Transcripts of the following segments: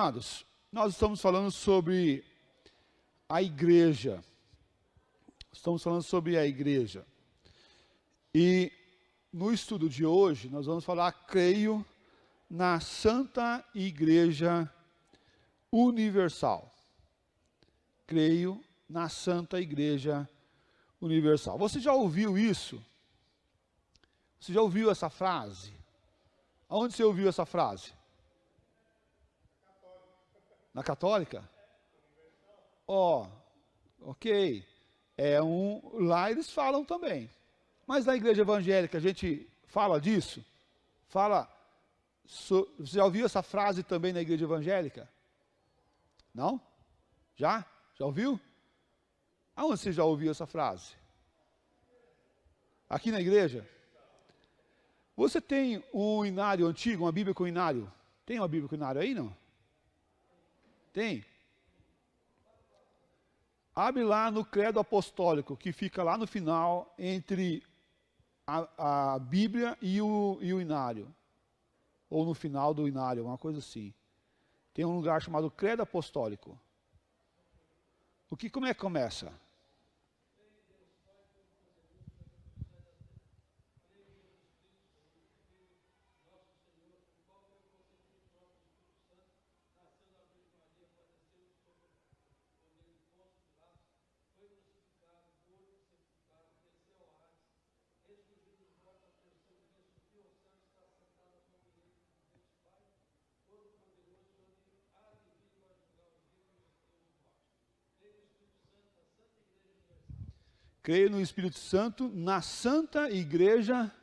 Amados, nós estamos falando sobre a igreja. Estamos falando sobre a igreja. E no estudo de hoje, nós vamos falar, creio, na Santa Igreja Universal. Creio na Santa Igreja Universal. Você já ouviu isso? Você já ouviu essa frase? Aonde você ouviu essa frase? Na católica? Ok. Lá eles falam também. Mas na igreja evangélica a gente fala disso? Você já ouviu essa frase também na igreja evangélica? Não? Já? Já ouviu? Aonde você já ouviu essa frase? Aqui na igreja? Você tem um inário antigo, uma Bíblia com inário? Tem uma Bíblia com inário aí, não? Tem? Abre lá no credo apostólico, que fica lá no final, entre a Bíblia e o inário. Ou no final do inário, uma coisa assim. Tem um lugar chamado credo apostólico. Como é que começa? Creio no Espírito Santo, na Santa Igreja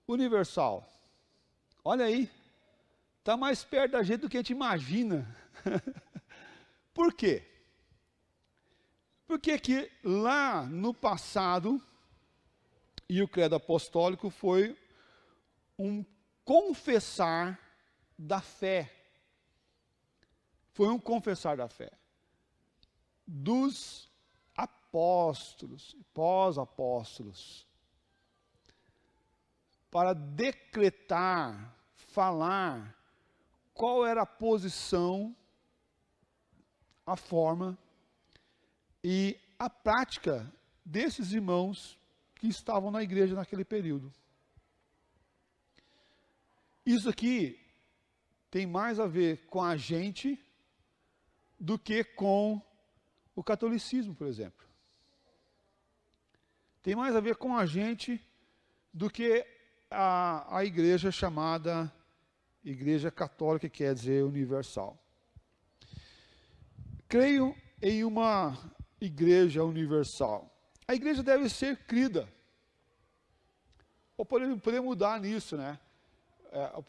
Universal. Olha aí, está mais perto da gente do que a gente imagina. Por quê? Porque que lá no passado, e o credo apostólico foi um confessar da fé. Foi um confessar da fé. Dos apóstolos, pós-apóstolos, para decretar, falar qual era a posição, a forma e a prática desses irmãos que estavam na igreja naquele período. Isso aqui tem mais a ver com a gente do que com o catolicismo, por exemplo. Tem mais a ver com a gente do que a igreja chamada Igreja Católica, que quer dizer universal. Creio em uma igreja universal. A igreja deve ser crida. Ou poder mudar nisso, né?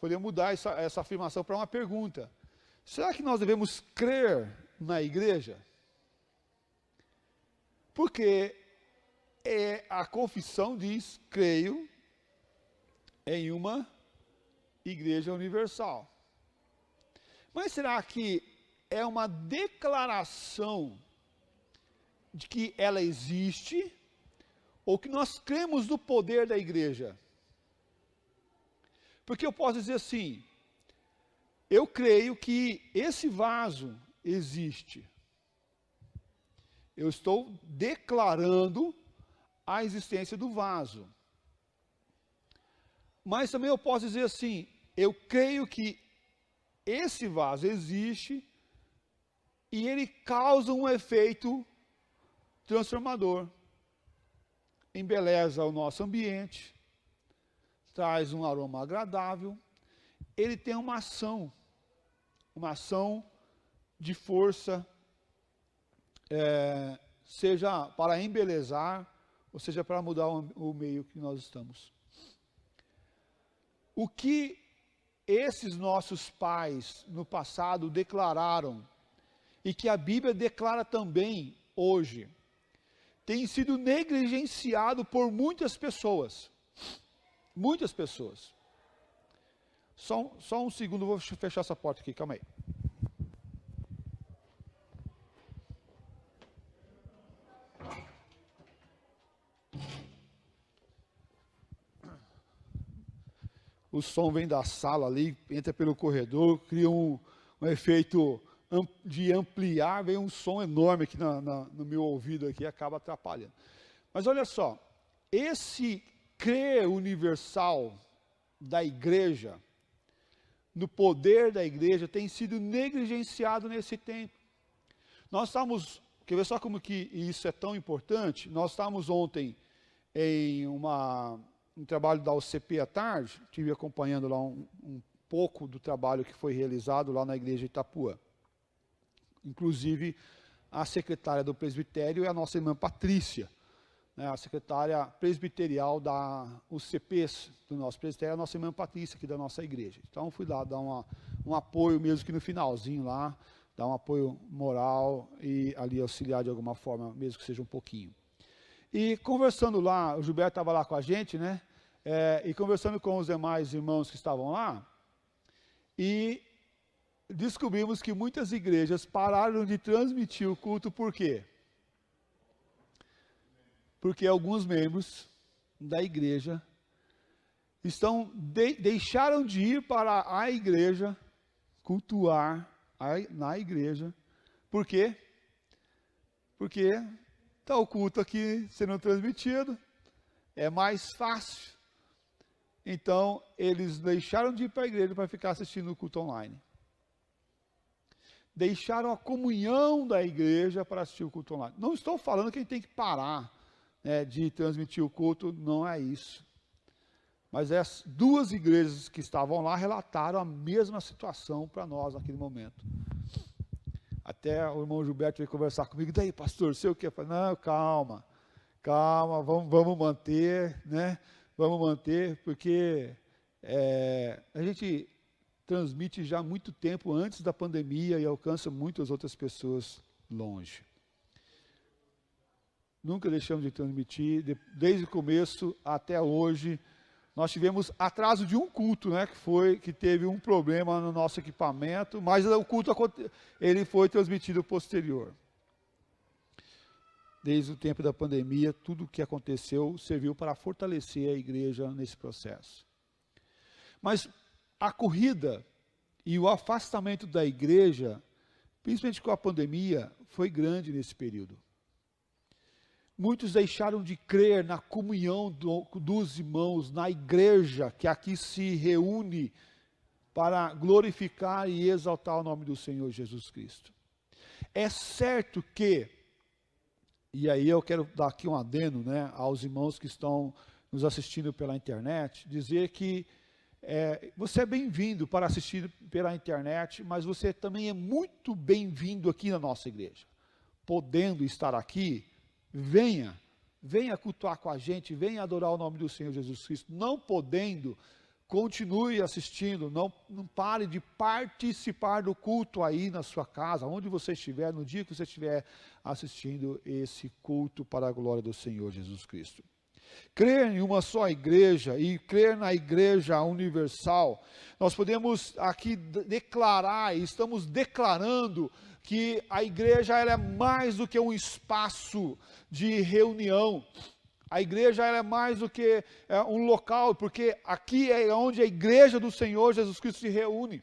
Poder mudar essa afirmação para uma pergunta. Será que nós devemos crer na igreja? Porque a confissão diz, creio em uma igreja universal. Mas será que é uma declaração de que ela existe, ou que nós cremos no poder da igreja? Porque eu posso dizer assim, eu creio que esse vaso existe. Eu estou declarando a existência do vaso. Mas também eu posso dizer assim, eu creio que esse vaso existe e ele causa um efeito transformador. Embeleza o nosso ambiente, traz um aroma agradável. Ele tem uma ação de força, seja para embelezar, ou seja para mudar o meio que nós estamos. O que esses nossos pais no passado declararam, e que a Bíblia declara também hoje, tem sido negligenciado por muitas pessoas. Muitas pessoas. Só um segundo, vou fechar essa porta aqui, calma aí. O som vem da sala ali, entra pelo corredor, cria um efeito de ampliar, vem um som enorme aqui no meu ouvido aqui, acaba atrapalhando. Mas olha só, esse crer universal da igreja, no poder da igreja, tem sido negligenciado nesse tempo. Nós estamos, quer ver só como que isso é tão importante? Nós estávamos ontem em um trabalho da UCP à tarde, estive acompanhando lá um pouco do trabalho que foi realizado lá na igreja de Itapuã. Inclusive, a secretária do presbitério é a nossa irmã Patrícia, né, a secretária presbiterial da UCP, do nosso presbitério, é a nossa irmã Patrícia, aqui da nossa igreja. Então, fui lá dar um apoio, mesmo que no finalzinho lá, dar um apoio moral e ali auxiliar de alguma forma, mesmo que seja um pouquinho. E conversando lá, o Gilberto estava lá com a gente, né, e conversando com os demais irmãos que estavam lá, e descobrimos que muitas igrejas pararam de transmitir o culto, por quê? Porque alguns membros da igreja deixaram de ir para a igreja, cultuar na igreja. Por quê? Porque está o culto aqui sendo transmitido, é mais fácil. Então, eles deixaram de ir para a igreja para ficar assistindo o culto online. Deixaram a comunhão da igreja para assistir o culto online. Não estou falando que a gente tem que parar, né, de transmitir o culto, não é isso. Mas as duas igrejas que estavam lá relataram a mesma situação para nós naquele momento. Até o irmão Gilberto veio conversar comigo, daí pastor, sei o que? Eu falei, não, calma, vamos manter, né? Vamos manter, porque a gente transmite já há muito tempo antes da pandemia e alcança muitas outras pessoas longe. Nunca deixamos de transmitir, desde o começo até hoje. Nós tivemos atraso de um culto, né, que teve um problema no nosso equipamento, mas o culto ele foi transmitido posterior. Desde o tempo da pandemia, tudo o que aconteceu serviu para fortalecer a igreja nesse processo. Mas a corrida e o afastamento da igreja, principalmente com a pandemia, foi grande nesse período. Muitos deixaram de crer na comunhão dos irmãos, na igreja que aqui se reúne para glorificar e exaltar o nome do Senhor Jesus Cristo. É certo que, e aí eu quero dar aqui um adendo, né, aos irmãos que estão nos assistindo pela internet, dizer que você é bem-vindo para assistir pela internet, mas você também é muito bem-vindo aqui na nossa igreja. Podendo estar aqui, venha cultuar com a gente, venha adorar o nome do Senhor Jesus Cristo. Não podendo, continue assistindo, não pare de participar do culto aí na sua casa, onde você estiver, no dia que você estiver assistindo esse culto para a glória do Senhor Jesus Cristo. Crer em uma só igreja e crer na igreja universal, nós podemos aqui declarar, e estamos declarando que a igreja ela é mais do que um espaço de reunião. A igreja ela é mais do que um local, porque aqui é onde a igreja do Senhor Jesus Cristo se reúne.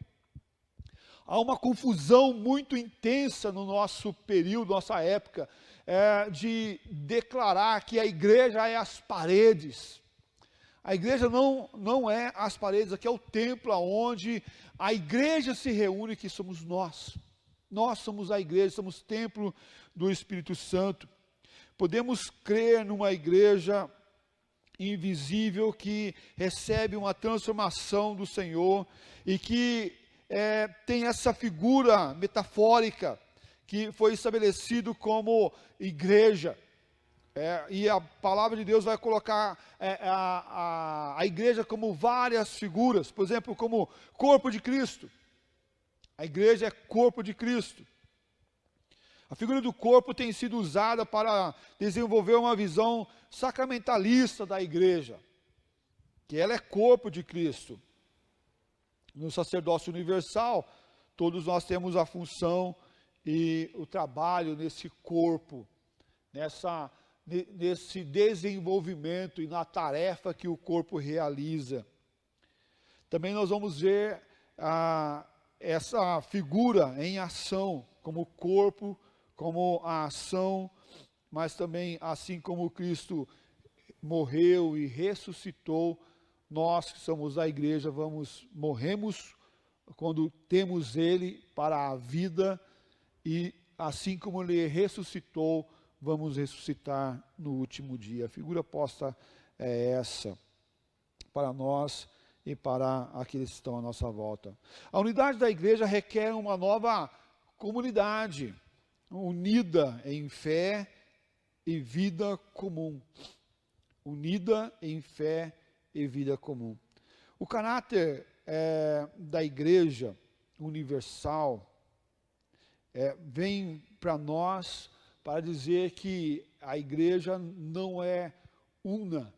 Há uma confusão muito intensa no nosso período, nossa época, de declarar que a igreja é as paredes. A igreja não é as paredes, aqui é o templo onde a igreja se reúne, que somos nós. Nós somos a igreja, somos templo do Espírito Santo. Podemos crer numa igreja invisível que recebe uma transformação do Senhor e que tem essa figura metafórica que foi estabelecido como igreja. E a palavra de Deus vai colocar a igreja como várias figuras, por exemplo, como corpo de Cristo. A igreja é corpo de Cristo. A figura do corpo tem sido usada para desenvolver uma visão sacramentalista da igreja, que ela é corpo de Cristo. No sacerdócio universal, todos nós temos a função e o trabalho nesse corpo, nesse desenvolvimento e na tarefa que o corpo realiza. Também nós vamos ver essa figura em ação, como corpo, como a ação, mas também assim como Cristo morreu e ressuscitou, nós que somos a igreja morremos quando temos Ele para a vida, e assim como Ele ressuscitou, vamos ressuscitar no último dia. A figura posta é essa, para nós e para aqueles que estão à nossa volta. A unidade da igreja requer uma nova comunidade, unida em fé e vida comum. Unida em fé e vida comum. O caráter da igreja universal vem para nós para dizer que a igreja não é una,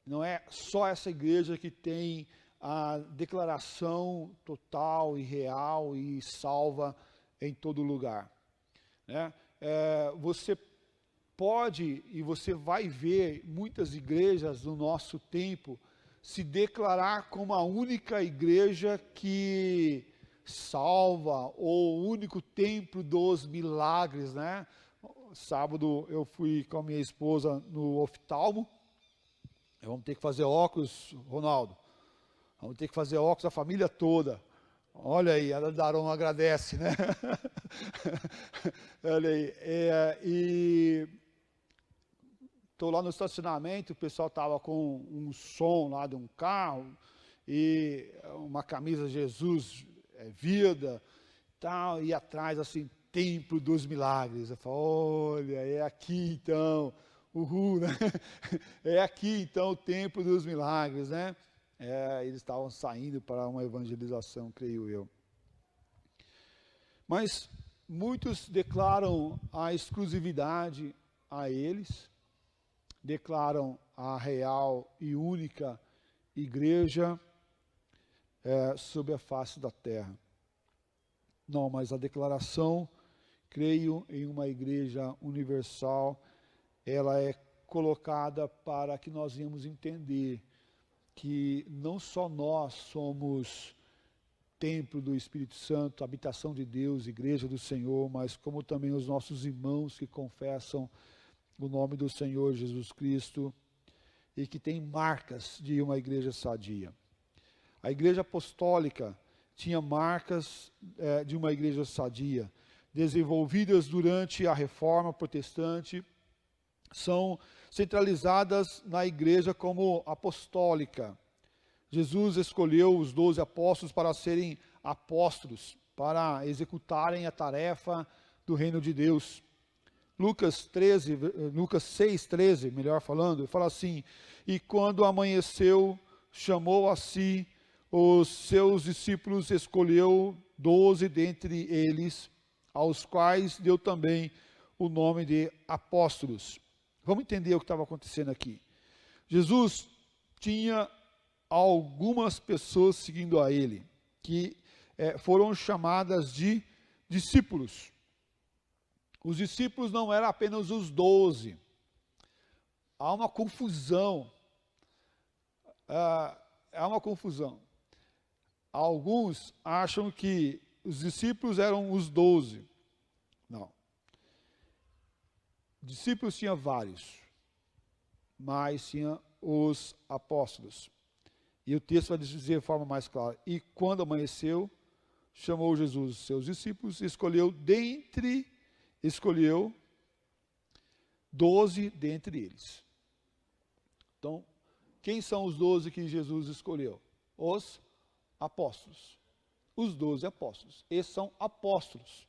não é só essa igreja que tem a declaração total e real e salva em todo lugar, né? Você pode e você vai ver muitas igrejas no nosso tempo se declarar como a única igreja que salva, ou o único templo dos milagres, né? Sábado eu fui com a minha esposa no oftalmo. Vamos ter que fazer óculos, Ronaldo. Vamos ter que fazer óculos a família toda. Olha aí, a Daron agradece, né? Olha aí. E estou lá no estacionamento, o pessoal estava com um som lá de um carro, e uma camisa Jesus vida, tal, e atrás assim, Templo dos Milagres. Eu falo, olha, é aqui então, uhul, né? É aqui então o Templo dos Milagres, né? Eles estavam saindo para uma evangelização, creio eu. Mas muitos declaram a exclusividade a eles, declaram a real e única igreja sobre a face da terra. Não, mas a declaração, creio em uma igreja universal, ela é colocada para que nós venhamos entender que não só nós somos templo do Espírito Santo, habitação de Deus, igreja do Senhor, mas como também os nossos irmãos que confessam o nome do Senhor Jesus Cristo e que têm marcas de uma igreja sadia. A igreja apostólica tinha marcas de uma igreja sadia, desenvolvidas durante a Reforma Protestante, são centralizadas na igreja como apostólica. Jesus escolheu os 12 apóstolos para serem apóstolos, para executarem a tarefa do reino de Deus. Lucas 6:13, melhor falando, fala assim: e quando amanheceu, chamou a si os seus discípulos, escolheu 12 dentre eles, aos quais deu também o nome de apóstolos. Vamos entender o que estava acontecendo aqui. Jesus tinha algumas pessoas seguindo a ele, que foram chamadas de discípulos. Os discípulos não eram apenas os 12. Há uma confusão. Há uma confusão. Alguns acham que os discípulos eram os 12. Não. Discípulos tinha vários, mas tinha os apóstolos. E o texto vai dizer de forma mais clara: e quando amanheceu, chamou Jesus os seus discípulos, escolheu 12 dentre eles. Então, quem são os 12 que Jesus escolheu? Os apóstolos. Os 12 apóstolos. Esses são apóstolos.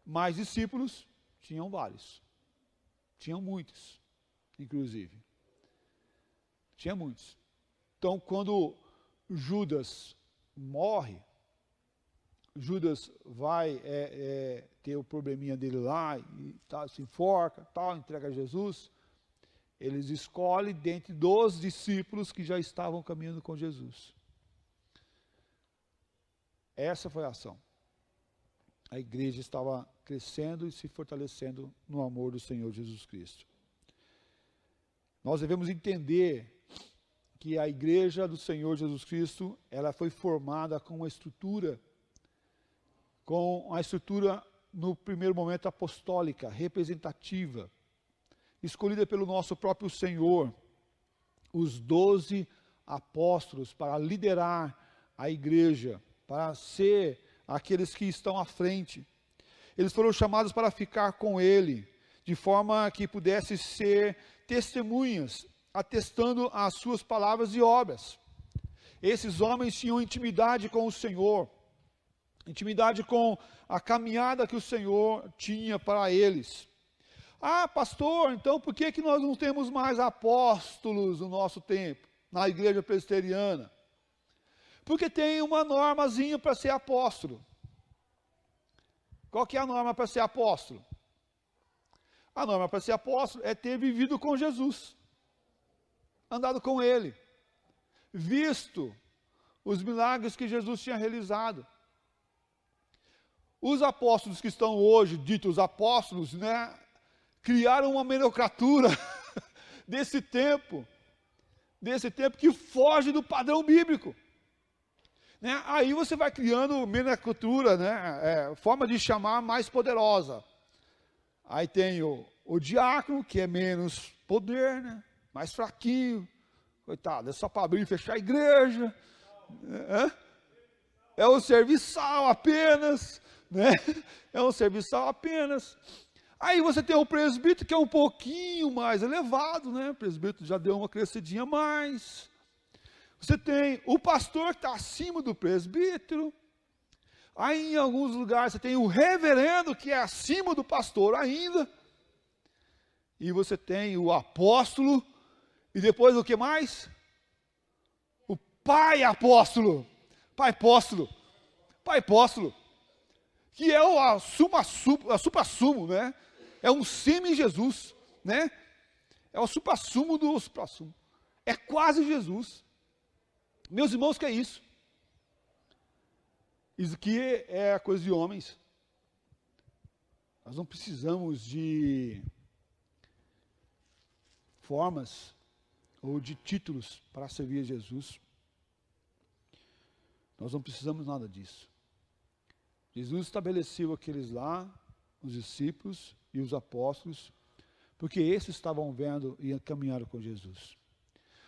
Mas discípulos tinham vários. Tinham muitos, inclusive. Tinha muitos. Então, quando Judas morre, Judas vai ter o probleminha dele lá, e tal, se enforca, tal, entrega a Jesus. Eles escolhem dentre dos discípulos que já estavam caminhando com Jesus. Essa foi a ação. A igreja estava crescendo e se fortalecendo no amor do Senhor Jesus Cristo. Nós devemos entender que a igreja do Senhor Jesus Cristo, ela foi formada com uma estrutura com a estrutura, no primeiro momento, apostólica, representativa, escolhida pelo nosso próprio Senhor, os 12 apóstolos para liderar a igreja, para ser aqueles que estão à frente. Eles foram chamados para ficar com ele, de forma que pudesse ser testemunhas, atestando as suas palavras e obras. Esses homens tinham intimidade com o Senhor, intimidade com a caminhada que o Senhor tinha para eles. Ah, pastor, então por que nós não temos mais apóstolos no nosso tempo, na igreja presbiteriana? Porque tem uma normazinha para ser apóstolo. Qual que é a norma para ser apóstolo? A norma para ser apóstolo é ter vivido com Jesus, andado com Ele, visto os milagres que Jesus tinha realizado. Os apóstolos que estão hoje, ditos apóstolos, né, criaram uma nomenclatura desse tempo que foge do padrão bíblico. Né? Aí você vai criando nomenclatura, né, forma de chamar mais poderosa. Aí tem o diácono, que é menos poder, né, mais fraquinho. Coitado, é só para abrir e fechar a igreja. É um serviçal apenas, né? É um serviçal apenas. Aí você tem o presbítero, que é um pouquinho mais elevado, né? O presbítero já deu uma crescidinha a mais. Você tem o pastor, que está acima do presbítero. Aí em alguns lugares você tem o reverendo, que é acima do pastor ainda. E você tem o apóstolo. E depois o que mais? O pai apóstolo. Pai apóstolo. Pai apóstolo. Que é o supra-sumo, né? É um semi-Jesus, né? É o supra-sumo do supra-sumo. É quase Jesus. Meus irmãos, que é isso? Isso aqui é coisa de homens. Nós não precisamos de formas ou de títulos para servir a Jesus. Nós não precisamos nada disso. Jesus estabeleceu aqueles lá, os discípulos e os apóstolos, porque esses estavam vendo e caminharam com Jesus.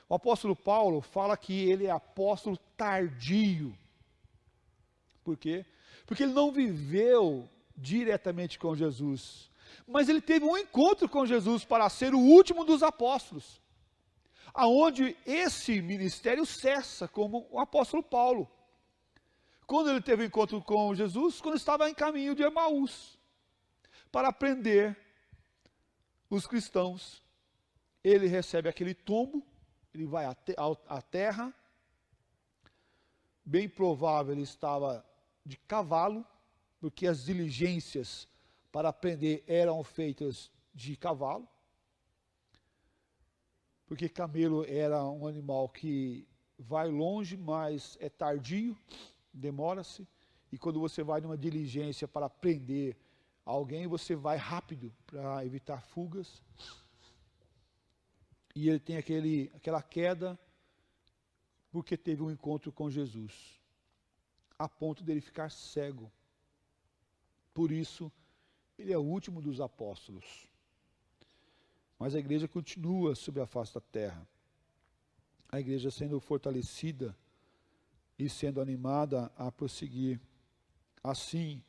O apóstolo Paulo fala que ele é apóstolo tardio. Por quê? Porque ele não viveu diretamente com Jesus, mas ele teve um encontro com Jesus para ser o último dos apóstolos, aonde esse ministério cessa, como o apóstolo Paulo. Quando ele teve um encontro com Jesus, quando estava em caminho de Emaús, para prender os cristãos, ele recebe aquele tombo, ele vai à terra, bem provável ele estava de cavalo, porque as diligências para prender eram feitas de cavalo, porque camelo era um animal que vai longe, mas é tardio, demora-se, e quando você vai numa diligência para prender alguém, você vai rápido para evitar fugas. E ele tem aquela queda, porque teve um encontro com Jesus, a ponto dele ficar cego. Por isso, ele é o último dos apóstolos. Mas a igreja continua sobre a face da terra. A igreja sendo fortalecida e sendo animada a prosseguir. Assim,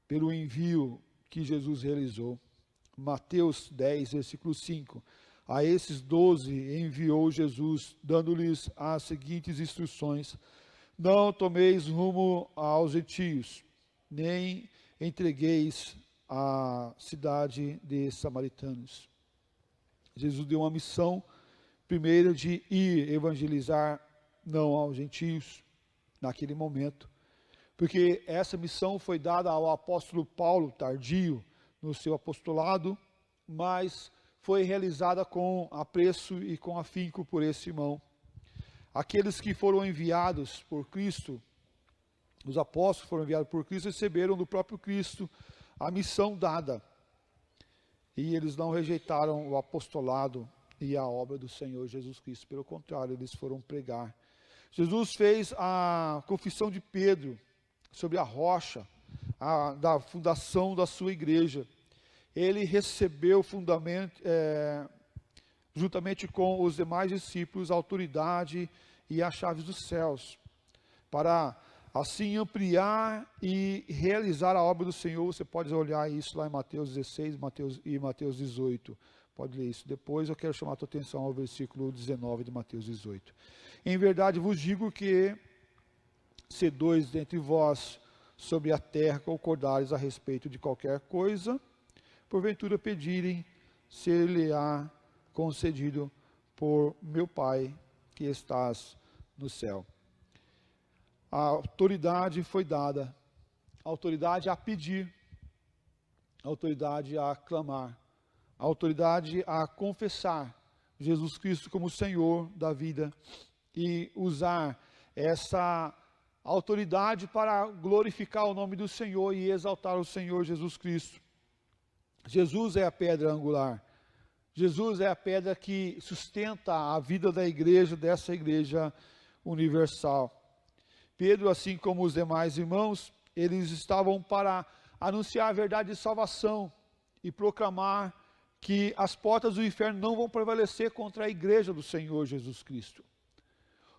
pelo envio que Jesus realizou. Mateus 10, versículo 5. A esses 12 enviou Jesus, dando-lhes as seguintes instruções: não tomeis rumo aos gentios, nem entregueis a cidade de samaritanos. Jesus deu uma missão, primeira, de ir evangelizar não aos gentios, naquele momento, porque essa missão foi dada ao apóstolo Paulo, tardio, no seu apostolado, mas foi realizada com apreço e com afinco por esse irmão. Aqueles que foram enviados por Cristo, os apóstolos foram enviados por Cristo, receberam do próprio Cristo a missão dada. E eles não rejeitaram o apostolado e a obra do Senhor Jesus Cristo. Pelo contrário, eles foram pregar. Jesus fez a confissão de Pedro sobre a rocha, da fundação da sua igreja. Ele recebeu fundamento, juntamente com os demais discípulos, a autoridade e as chaves dos céus, para assim ampliar e realizar a obra do Senhor. Você pode olhar isso lá em Mateus 16 e Mateus 18. Pode ler isso depois. Eu quero chamar a tua atenção ao versículo 19 de Mateus 18. Em verdade vos digo que, se dois dentre vós sobre a terra concordares a respeito de qualquer coisa, porventura pedirem, ser-lhe-á concedido por meu Pai que estás no céu. A autoridade foi dada, a autoridade a pedir, a autoridade a clamar, a autoridade a confessar Jesus Cristo como Senhor da vida e usar essa autoridade para glorificar o nome do Senhor e exaltar o Senhor Jesus Cristo. Jesus é a pedra angular. Jesus é a pedra que sustenta a vida da igreja, dessa igreja universal. Pedro, assim como os demais irmãos, eles estavam para anunciar a verdade de salvação e proclamar que as portas do inferno não vão prevalecer contra a igreja do Senhor Jesus Cristo.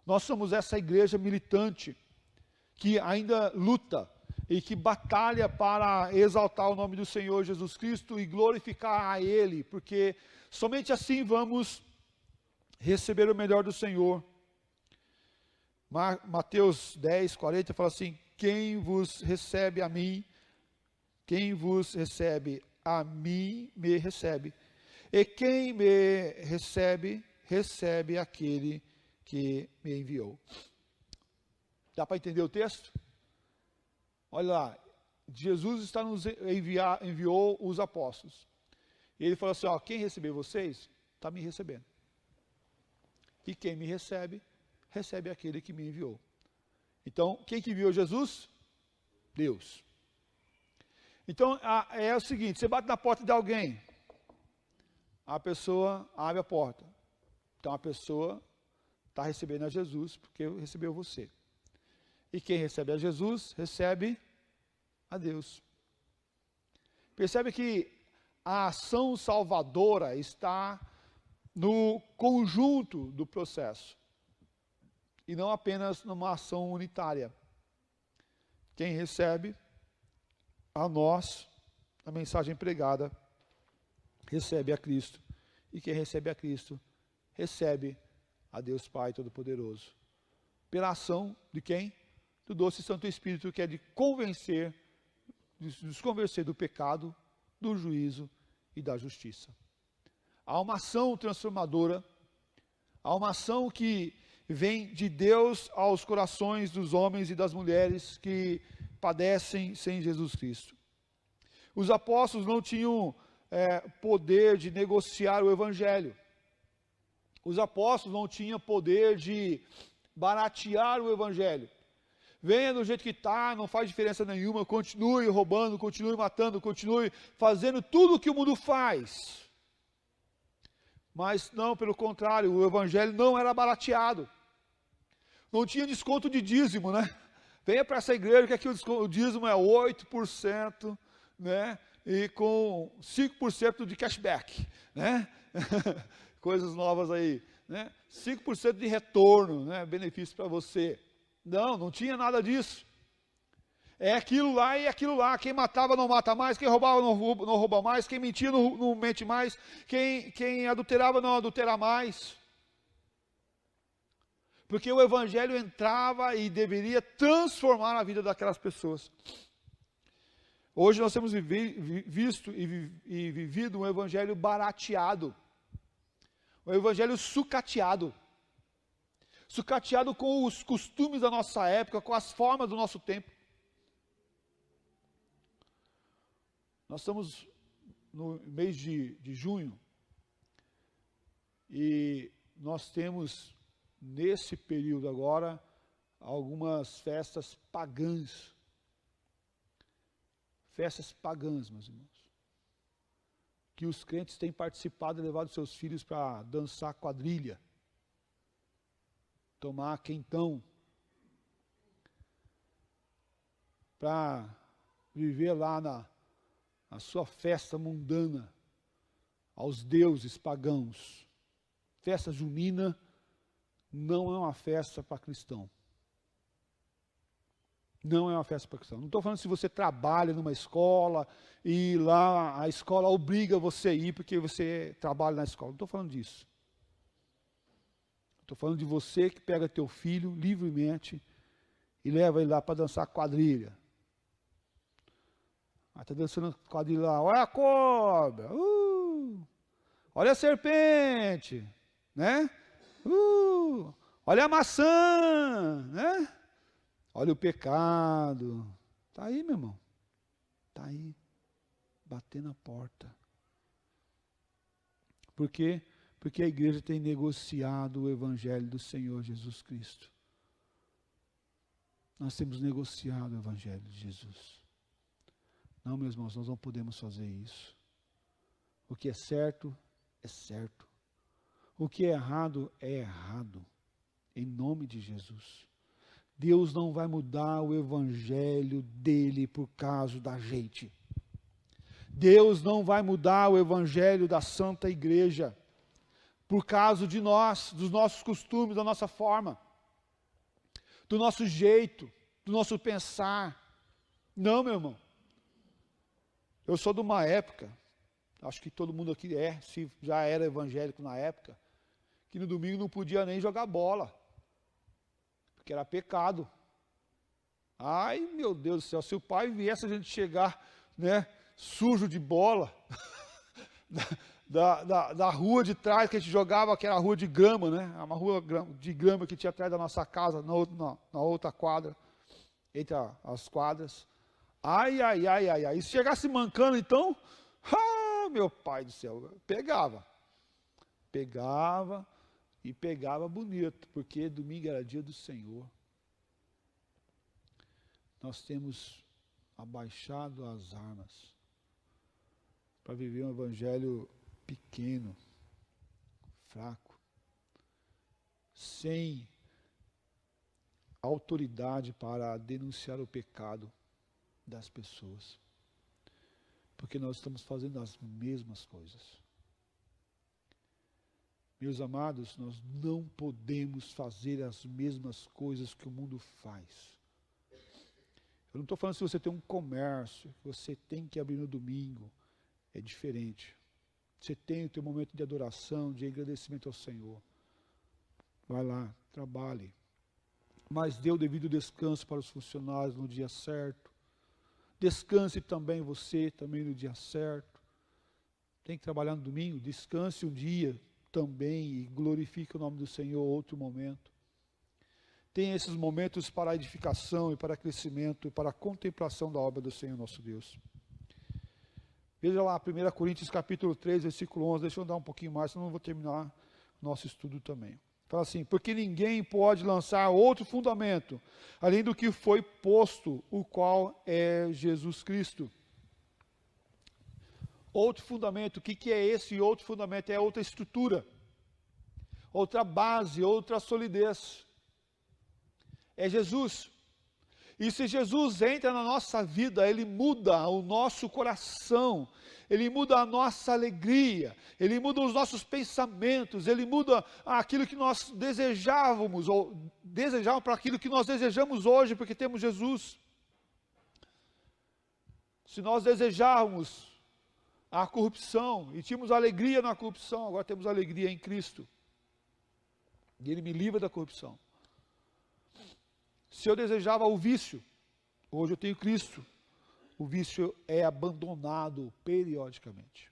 Nós somos essa igreja militante que ainda luta e que batalha para exaltar o nome do Senhor Jesus Cristo e glorificar a Ele, porque somente assim vamos receber o melhor do Senhor. Mateus 10, 40 fala assim: quem vos recebe a mim, quem vos recebe a mim, me recebe. E quem me recebe, recebe aquele que me enviou. Dá para entender o texto? Olha lá, Jesus enviou os apóstolos. E ele falou assim, ó, quem receber vocês, está me recebendo. E quem me recebe, recebe aquele que me enviou. Então, quem que enviou Jesus? Deus. Então, é o seguinte, você bate na porta de alguém, a pessoa abre a porta. Então, a pessoa está recebendo a Jesus, porque recebeu você. E quem recebe a Jesus, recebe a Deus. Percebe que a ação salvadora está no conjunto do processo, e não apenas numa ação unitária. Quem recebe a nós, a mensagem pregada, recebe a Cristo. E quem recebe a Cristo, recebe a Deus Pai Todo-Poderoso. Pela ação de quem? Do doce Santo Espírito, que é de convencer, de nos convencer do pecado, do juízo e da justiça. Há uma ação transformadora, há uma ação que vem de Deus aos corações dos homens e das mulheres que padecem sem Jesus Cristo. Os apóstolos não tinham poder de negociar o Evangelho. Os apóstolos não tinham poder de baratear o Evangelho. Venha do jeito que está, não faz diferença nenhuma, continue roubando, continue matando, continue fazendo tudo o que o mundo faz. Mas não, pelo contrário, o Evangelho não era barateado. Não tinha desconto de dízimo, né? Venha para essa igreja que aqui o dízimo é 8%, né? E com 5% de cashback, né? Coisas novas aí, né? 5% de retorno, né? Benefício para você. Não tinha nada disso. É aquilo lá e aquilo lá. Quem matava não mata mais, quem roubava não rouba mais, quem mentia não mente mais, quem adulterava não adultera mais. Porque o Evangelho entrava e deveria transformar a vida daquelas pessoas. Hoje nós temos visto e vivido um Evangelho barateado. Um Evangelho sucateado. Sucateado com os costumes da nossa época, com as formas do nosso tempo. Nós estamos no mês de junho e nós temos, nesse período agora, algumas festas pagãs. Festas pagãs, meus irmãos. Que os crentes têm participado e levado seus filhos para dançar quadrilha, tomar quentão, para viver lá na sua festa mundana, aos deuses pagãos. Festa junina não é uma festa para cristão. Não é uma festa para cristão. Não estou falando se você trabalha numa escola e lá a escola obriga você a ir porque você trabalha na escola. Não estou falando disso. Estou falando de você que pega teu filho livremente e leva ele lá para dançar quadrilha. Aí está dançando quadrilha lá. Olha a cobra. Olha a serpente. Né? Olha a maçã. Né? Olha o pecado. Está aí, meu irmão. Está aí. Batendo na porta. Por quê? Porque a igreja tem negociado o evangelho do Senhor Jesus Cristo. Nós temos negociado o evangelho de Jesus. Não, meus irmãos, nós não podemos fazer isso. O que é certo, é certo. O que é errado, é errado. Em nome de Jesus. Deus não vai mudar o evangelho dele por causa da gente. Deus não vai mudar o evangelho da Santa Igreja por causa de nós, dos nossos costumes, da nossa forma, do nosso jeito, do nosso pensar. Não, meu irmão. Eu sou de uma época, acho que todo mundo aqui se já era evangélico na época, que no domingo não podia nem jogar bola, porque era pecado. Ai, meu Deus do céu, se o pai viesse a gente chegar, né, sujo de bola, da rua de trás que a gente jogava, que era a rua de grama, né? Uma rua de grama que tinha atrás da nossa casa, na outra quadra, entre as quadras. Ai. E se chegasse mancando, então, meu pai do céu, pegava e pegava bonito, porque domingo era dia do Senhor. Nós temos abaixado as armas para viver um evangelho pequeno, fraco, sem autoridade para denunciar o pecado das pessoas, porque nós estamos fazendo as mesmas coisas. Meus amados, nós não podemos fazer as mesmas coisas que o mundo faz. Eu não estou falando se você tem um comércio, que você tem que abrir no domingo, é diferente. Você tem o teu momento de adoração, de agradecimento ao Senhor. Vai lá, trabalhe. Mas dê o devido descanso para os funcionários no dia certo. Descanse também você, também no dia certo. Tem que trabalhar no domingo? Descanse um dia também e glorifique o nome do Senhor outro momento. Tenha esses momentos para a edificação e para crescimento e para a contemplação da obra do Senhor nosso Deus. Veja lá, 1 Coríntios capítulo 3, versículo 11, deixa eu dar um pouquinho mais, senão não vou terminar nosso estudo também. Fala assim, porque ninguém pode lançar outro fundamento, além do que foi posto, o qual é Jesus Cristo. Outro fundamento, o que é esse outro fundamento? É outra estrutura, outra base, outra solidez. É Jesus. E se Jesus entra na nossa vida, Ele muda o nosso coração, Ele muda a nossa alegria, Ele muda os nossos pensamentos, Ele muda aquilo que nós desejávamos, ou desejávamos para aquilo que nós desejamos hoje, porque temos Jesus. Se nós desejávamos a corrupção, e tínhamos alegria na corrupção, agora temos alegria em Cristo. E Ele me livra da corrupção. Se eu desejava o vício, hoje eu tenho Cristo. O vício é abandonado periodicamente.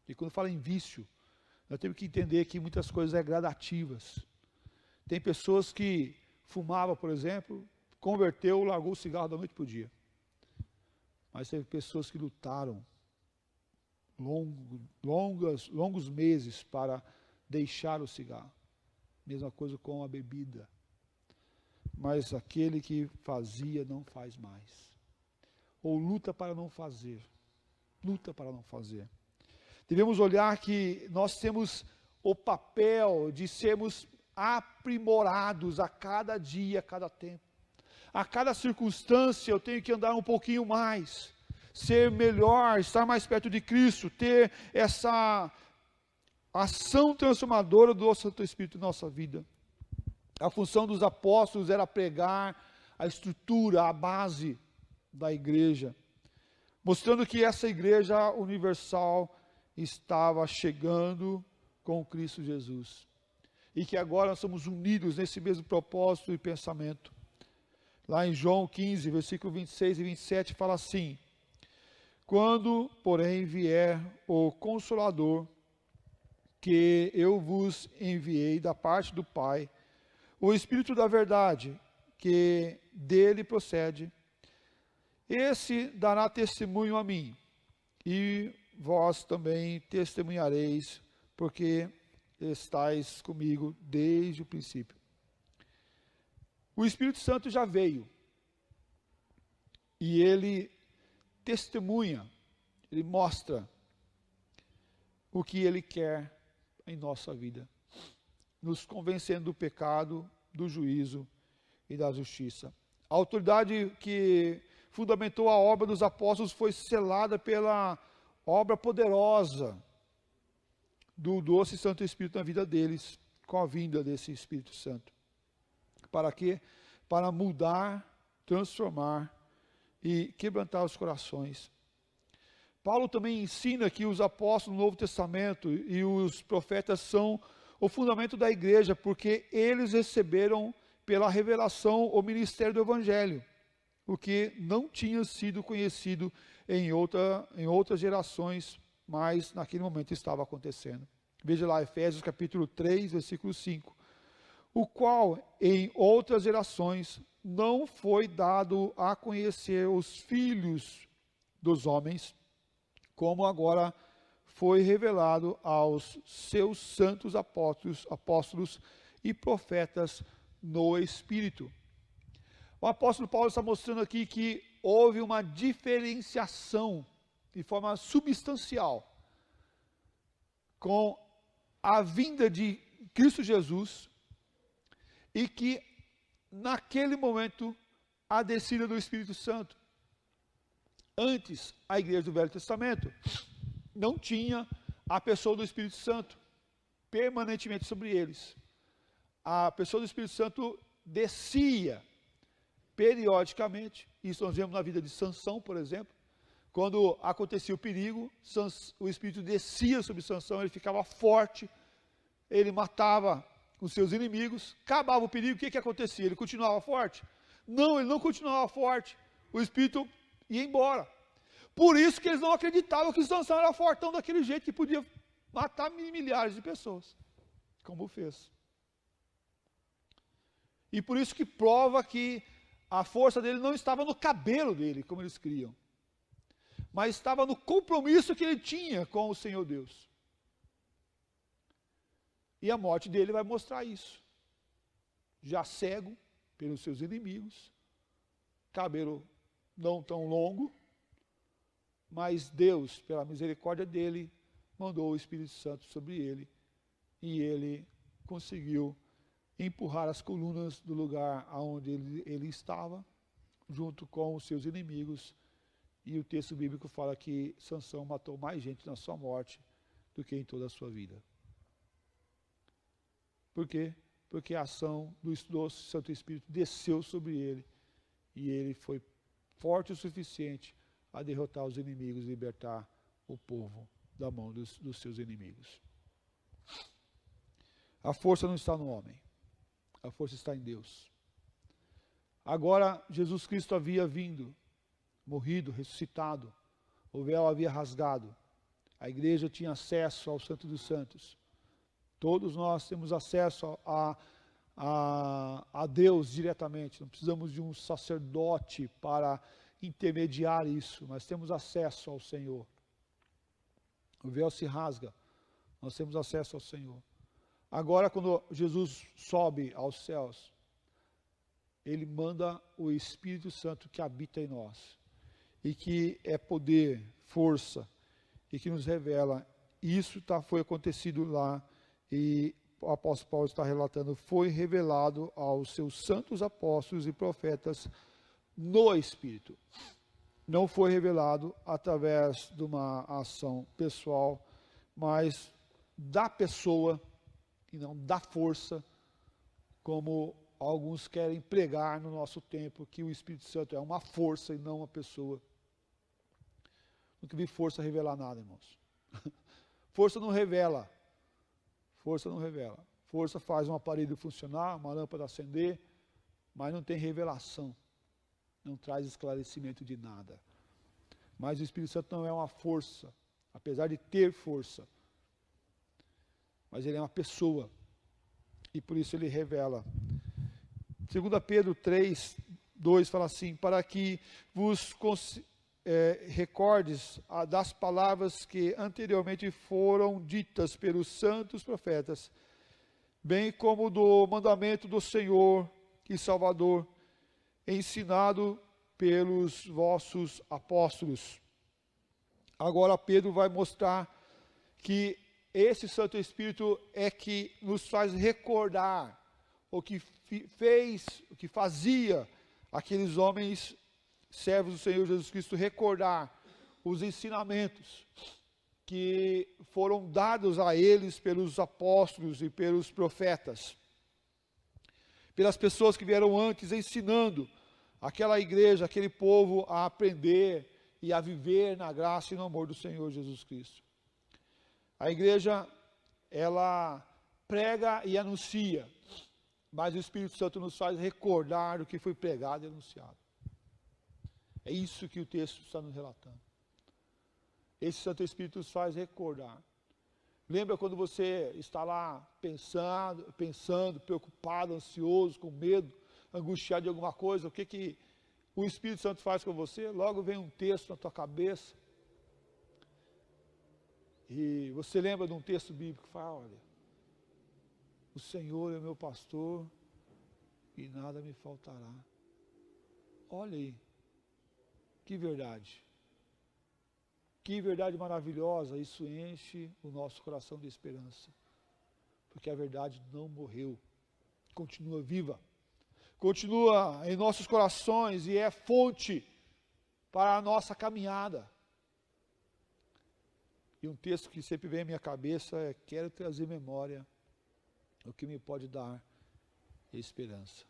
E quando fala em vício, nós temos que entender que muitas coisas são gradativas. Tem pessoas que fumavam, por exemplo, converteu, largou o cigarro da noite para o dia. Mas teve pessoas que lutaram longos meses para deixar o cigarro. Mesma coisa com a bebida. Mas aquele que fazia não faz mais. Ou luta para não fazer. Luta para não fazer. Devemos olhar que nós temos o papel de sermos aprimorados a cada dia, a cada tempo. A cada circunstância eu tenho que andar um pouquinho mais, ser melhor, estar mais perto de Cristo, ter essa ação transformadora do Santo Espírito em nossa vida. A função dos apóstolos era pregar a estrutura, a base da igreja, mostrando que essa igreja universal estava chegando com Cristo Jesus. E que agora nós somos unidos nesse mesmo propósito e pensamento. Lá em João 15, versículo 26 e 27, fala assim: quando, porém, vier o Consolador, que eu vos enviei da parte do Pai, o Espírito da verdade, que dele procede, esse dará testemunho a mim, e vós também testemunhareis, porque estáis comigo desde o princípio. O Espírito Santo já veio, e ele testemunha, ele mostra o que ele quer em nossa vida, nos convencendo do pecado, do juízo e da justiça. A autoridade que fundamentou a obra dos apóstolos foi selada pela obra poderosa do doce Santo Espírito na vida deles, com a vinda desse Espírito Santo. Para quê? Para mudar, transformar e quebrantar os corações. Paulo também ensina que os apóstolos do Novo Testamento e os profetas são o fundamento da igreja, porque eles receberam pela revelação o ministério do Evangelho, o que não tinha sido conhecido em outras gerações, mas naquele momento estava acontecendo. Veja lá, Efésios capítulo 3, versículo 5. O qual em outras gerações não foi dado a conhecer os filhos dos homens, como agora foi revelado aos seus santos apóstolos e profetas no Espírito. O apóstolo Paulo está mostrando aqui que houve uma diferenciação de forma substancial com a vinda de Cristo Jesus, e que naquele momento a descida do Espírito Santo. Antes, a igreja do Velho Testamento não tinha a pessoa do Espírito Santo permanentemente sobre eles. A pessoa do Espírito Santo descia periodicamente. Isso nós vemos na vida de Sansão, por exemplo. Quando acontecia o perigo, o Espírito descia sobre Sansão, ele ficava forte, ele matava os seus inimigos, acabava o perigo, o que acontecia? Ele continuava forte? Não, ele não continuava forte. O Espírito ia embora. Por isso que eles não acreditavam que Sansão era fortão daquele jeito, que podia matar milhares de pessoas, como fez. E por isso que prova que a força dele não estava no cabelo dele, como eles criam, mas estava no compromisso que ele tinha com o Senhor Deus. E a morte dele vai mostrar isso. Já cego pelos seus inimigos, cabelo não tão longo, mas Deus, pela misericórdia dele, mandou o Espírito Santo sobre ele, e ele conseguiu empurrar as colunas do lugar onde ele estava, junto com os seus inimigos, e o texto bíblico fala que Sansão matou mais gente na sua morte do que em toda a sua vida. Por quê? Porque a ação do Santo Espírito desceu sobre ele, e ele foi forte o suficiente a derrotar os inimigos e libertar o povo da mão dos seus inimigos. A força não está no homem, a força está em Deus. Agora, Jesus Cristo havia vindo, morrido, ressuscitado, o véu havia rasgado, a igreja tinha acesso ao Santo dos Santos. Todos nós temos acesso a Deus diretamente, não precisamos de um sacerdote para intermediar isso, mas temos acesso ao Senhor. O véu se rasga, nós temos acesso ao Senhor. Agora, quando Jesus sobe aos céus, ele manda o Espírito Santo que habita em nós, e que é poder, força, e que nos revela. Isso foi acontecido lá, e o apóstolo Paulo está relatando, foi revelado aos seus santos apóstolos e profetas no Espírito. Não foi revelado através de uma ação pessoal, mas da pessoa e não da força, como alguns querem pregar no nosso tempo, que o Espírito Santo é uma força e não uma pessoa. Nunca vi força revelar nada, irmãos. Força não revela. Força não revela. Força faz um aparelho funcionar, uma lâmpada acender, mas não tem revelação. Não traz esclarecimento de nada. Mas o Espírito Santo não é uma força, apesar de ter força. Mas ele é uma pessoa. E por isso ele revela. 2 Pedro 3, 2 fala assim, para que vos recordes das palavras que anteriormente foram ditas pelos santos profetas, bem como do mandamento do Senhor e Salvador, ensinado pelos vossos apóstolos. Agora Pedro vai mostrar que esse Santo Espírito é que nos faz recordar o que fez, o que fazia aqueles homens servos do Senhor Jesus Cristo, recordar os ensinamentos que foram dados a eles pelos apóstolos e pelos profetas, pelas pessoas que vieram antes ensinando aquela igreja, aquele povo a aprender e a viver na graça e no amor do Senhor Jesus Cristo. A igreja, ela prega e anuncia, mas o Espírito Santo nos faz recordar o que foi pregado e anunciado. É isso que o texto está nos relatando. Esse Santo Espírito nos faz recordar. Lembra quando você está lá pensando, preocupado, ansioso, com medo, angustiado de alguma coisa, o que o Espírito Santo faz com você? Logo vem um texto na tua cabeça. E você lembra de um texto bíblico que fala, olha, o Senhor é meu pastor e nada me faltará. Olha aí, que verdade. Que verdade maravilhosa, isso enche o nosso coração de esperança. Porque a verdade não morreu, continua viva. Continua em nossos corações e é fonte para a nossa caminhada. E um texto que sempre vem à minha cabeça é: quero trazer memória o que me pode dar esperança.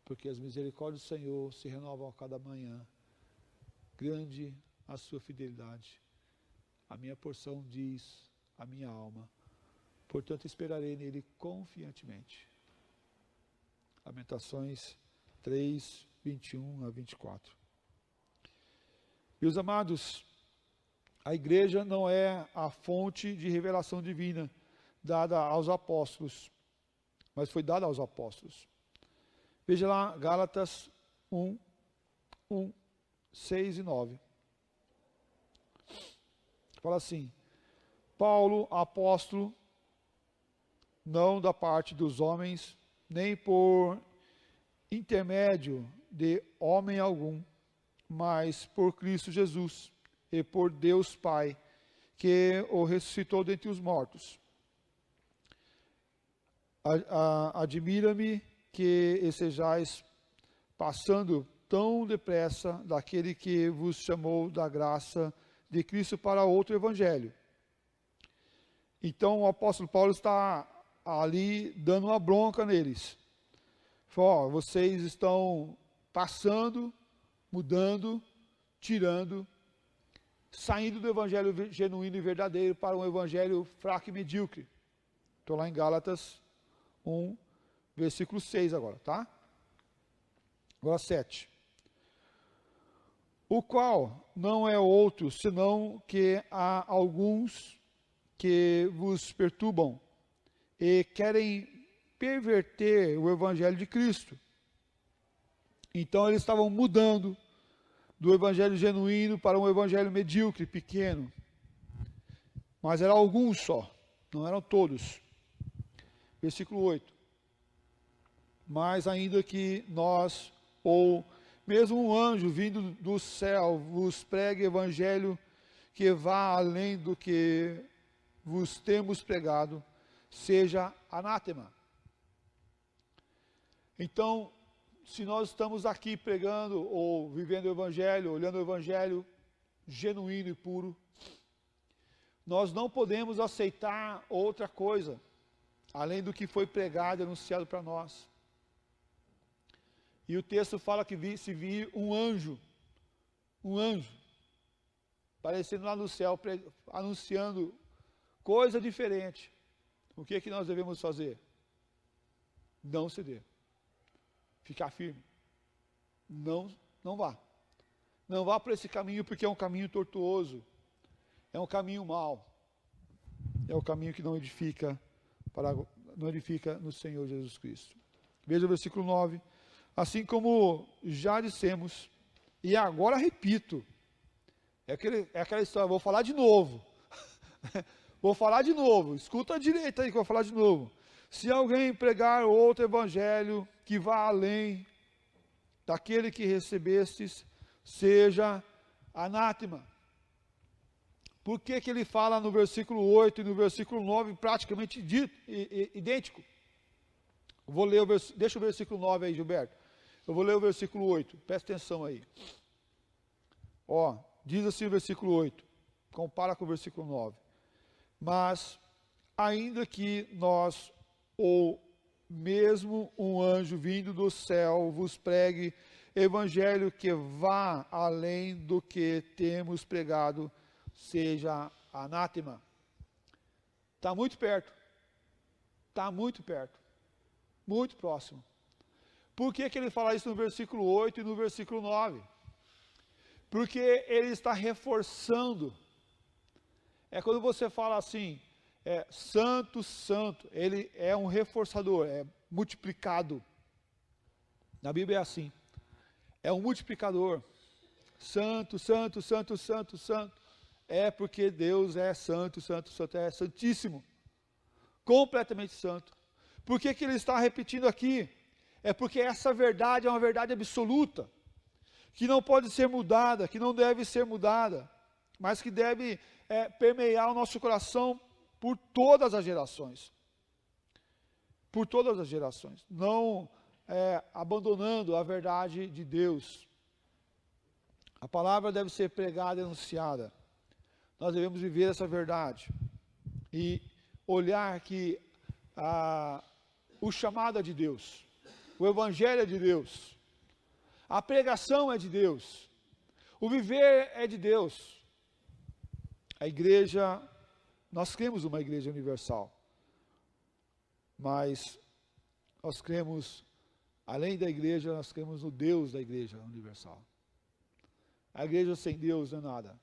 Porque as misericórdias do Senhor se renovam a cada manhã. Grande a sua fidelidade. A minha porção diz a minha alma. Portanto, esperarei nele confiantemente. Lamentações 3, 21 a 24. Meus amados, a igreja não é a fonte de revelação divina dada aos apóstolos, mas foi dada aos apóstolos. Veja lá, Gálatas 1, 6 e 9. Fala assim: Paulo, apóstolo, não da parte dos homens, nem por intermédio de homem algum, mas por Cristo Jesus e por Deus Pai, que o ressuscitou dentre os mortos. Admira-me que estejais passando tão depressa daquele que vos chamou da graça de Cristo para outro evangelho. Então o apóstolo Paulo está ali dando uma bronca neles. Fala, vocês estão passando, mudando, tirando, saindo do evangelho genuíno e verdadeiro para um evangelho fraco e medíocre. Estou lá em Gálatas 1, versículo 6 agora, tá? Agora 7. O qual não é outro, senão que há alguns que vos perturbam e querem perverter o evangelho de Cristo. Então eles estavam mudando do evangelho genuíno para um evangelho medíocre, pequeno. Mas eram alguns só, não eram todos. Versículo 8. Mas ainda que nós, ou mesmo um anjo vindo do céu, vos pregue evangelho que vá além do que vos temos pregado, seja anátema. Então, se nós estamos aqui pregando ou vivendo o Evangelho, olhando o Evangelho genuíno e puro, nós não podemos aceitar outra coisa, além do que foi pregado e anunciado para nós. E o texto fala que se vir um anjo, aparecendo lá no céu, anunciando coisa diferente, o que nós devemos fazer? Não ceder. Ficar firme. Não vá. Não vá por esse caminho, porque é um caminho tortuoso. É um caminho mau. É um caminho que não edifica no Senhor Jesus Cristo. Veja o versículo 9. Assim como já dissemos, e agora repito, é aquela história, vou falar de novo. Vou falar de novo, escuta direito aí que eu vou falar de novo. Se alguém pregar outro evangelho que vá além daquele que recebestes, seja anátema. Por que ele fala no versículo 8 e no versículo 9 praticamente idêntico? Vou ler deixa o versículo 9 aí, Gilberto. Eu vou ler o versículo 8, presta atenção aí. Diz assim o versículo 8, compara com o versículo 9. Mas, ainda que nós, ou mesmo um anjo vindo do céu, vos pregue evangelho que vá além do que temos pregado, seja anátema. Está muito perto. Está muito perto. Muito próximo. Por que ele fala isso no versículo 8 e no versículo 9? Porque ele está reforçando. É quando você fala assim, santo, santo, ele é um reforçador, é multiplicado. Na Bíblia é assim. É um multiplicador. Santo, santo, santo, santo, santo. É porque Deus é santo, santo, santo, é santíssimo. Completamente santo. Por que ele está repetindo aqui? É porque essa verdade é uma verdade absoluta, que não pode ser mudada, que não deve ser mudada, mas que deve permear o nosso coração por todas as gerações. Por todas as gerações. Não abandonando a verdade de Deus. A palavra deve ser pregada e anunciada. Nós devemos viver essa verdade. E olhar que o chamado é de Deus. O evangelho é de Deus. A pregação é de Deus. O viver é de Deus. A igreja, nós cremos numa igreja universal. Mas nós cremos, além da igreja, nós cremos no Deus da igreja universal. A igreja sem Deus não é nada.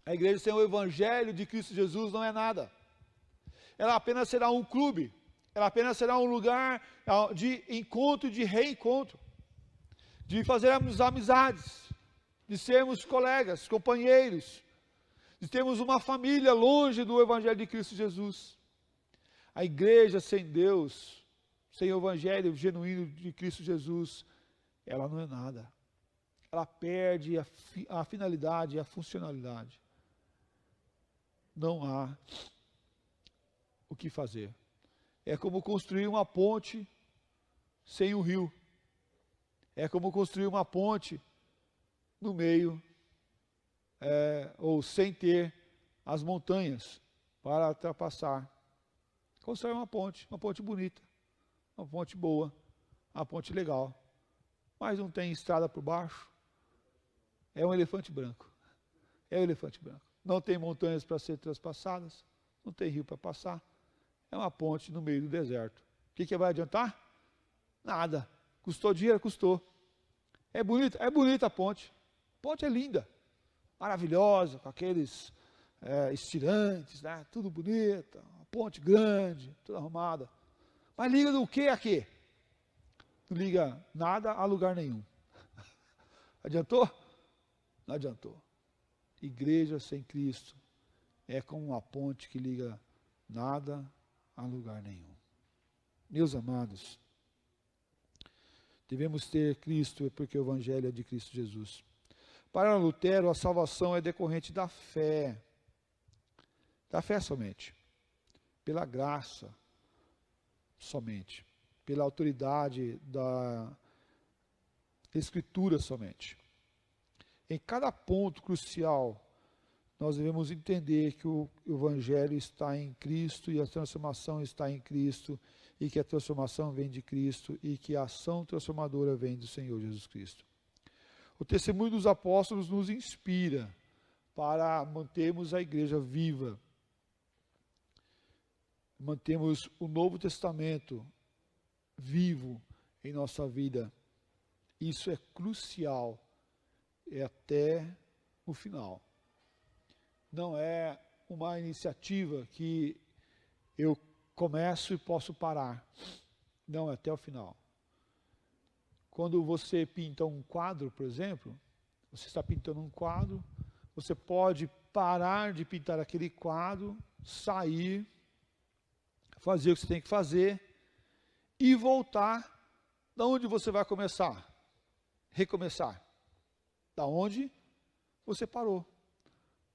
A igreja sem o evangelho de Cristo Jesus não é nada. Ela apenas será um clube. Ela apenas será um lugar de encontro e de reencontro. De fazermos amizades. De sermos colegas, companheiros. De termos uma família longe do evangelho de Cristo Jesus. A igreja sem Deus, sem o evangelho genuíno de Cristo Jesus, ela não é nada. Ela perde a finalidade, a funcionalidade. Não há o que fazer. É como construir uma ponte sem o rio. É como construir uma ponte no meio, ou sem ter as montanhas para ultrapassar. Constrói uma ponte bonita, uma ponte boa, uma ponte legal. Mas não tem estrada por baixo. É um elefante branco. É um elefante branco. Não tem montanhas para ser transpassadas, não tem rio para passar. É uma ponte no meio do deserto. O que vai adiantar? Nada. Custou dinheiro? Custou. É bonita a ponte. A ponte é linda, maravilhosa, com aqueles estirantes, né? Tudo bonito, uma ponte grande, toda arrumada. Mas liga do que a quê? Não liga nada a lugar nenhum. Adiantou? Não adiantou. Igreja sem Cristo é como uma ponte que liga nada a lugar nenhum. Meus amados, devemos ter Cristo porque o evangelho é de Cristo Jesus. Para Lutero, a salvação é decorrente da fé. Da fé somente. pela graça somente, pela autoridade da Escritura somente. Em cada ponto crucial, nós devemos entender que o Evangelho está em Cristo e a transformação está em Cristo, e que a transformação vem de Cristo e que a ação transformadora vem do Senhor Jesus Cristo. O testemunho dos apóstolos nos inspira para mantermos a igreja viva, mantermos o Novo Testamento vivo em nossa vida. Isso é crucial, é até o final. Não é uma iniciativa que eu começo e posso parar. Não, é até o final. Quando você pinta um quadro, por exemplo, você está pintando um quadro, você pode parar de pintar aquele quadro, sair, fazer o que você tem que fazer e voltar da onde você vai começar. Recomeçar. Da onde você parou.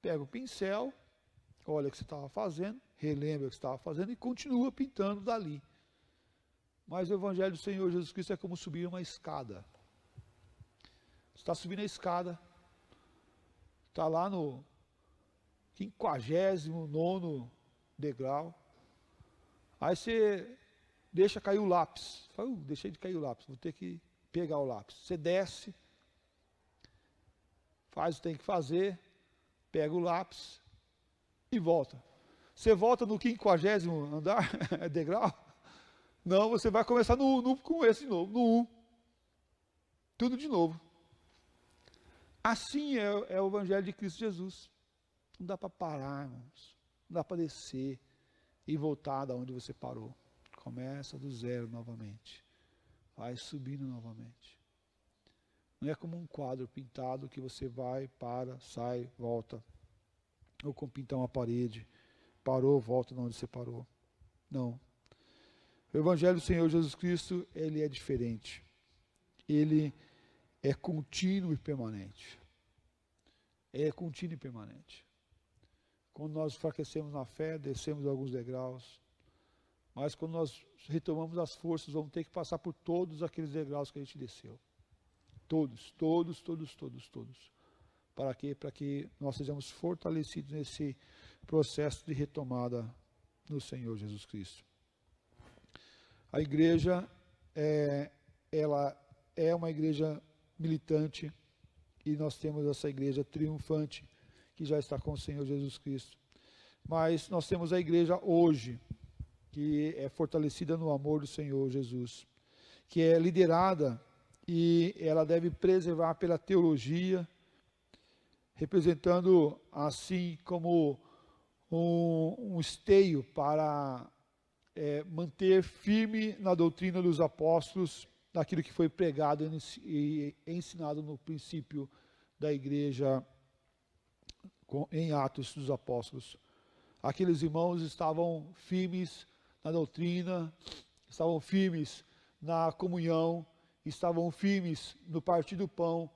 Pega o pincel, olha o que você estava fazendo, relembra o que você estava fazendo e continua pintando dali. Mas o Evangelho do Senhor Jesus Cristo é como subir uma escada. Você está subindo a escada, está lá no 59º degrau, aí você deixa cair o lápis. Fala, deixei de cair o lápis, vou ter que pegar o lápis. Você desce, faz o que tem que fazer, pega o lápis e volta. Você volta no 50º andar, degrau? Não, você vai começar no começo de novo, no 1. Tudo de novo. Assim é o Evangelho de Cristo Jesus. Não dá para parar, irmãos. Não dá para descer e voltar da onde você parou. Começa do zero novamente. Vai subindo novamente. Não é como um quadro pintado que você vai, para, sai, volta. Ou como pintar uma parede. Parou, volta de onde você parou. Não. O Evangelho do Senhor Jesus Cristo, ele é diferente. Ele é contínuo e permanente. É contínuo e permanente. Quando nós enfraquecemos na fé, descemos alguns degraus. Mas quando nós retomamos as forças, vamos ter que passar por todos aqueles degraus que a gente desceu. Todos. Para quê? Para que nós sejamos fortalecidos nesse processo de retomada no Senhor Jesus Cristo. A igreja, ela é uma igreja militante e nós temos essa igreja triunfante que já está com o Senhor Jesus Cristo. Mas nós temos a igreja hoje, que é fortalecida no amor do Senhor Jesus, que é liderada e ela deve preservar pela teologia, representando assim como um esteio para manter firme na doutrina dos apóstolos, naquilo que foi pregado e ensinado no princípio da igreja em Atos dos Apóstolos. Aqueles irmãos estavam firmes na doutrina, estavam firmes na comunhão, estavam firmes no partir do pão,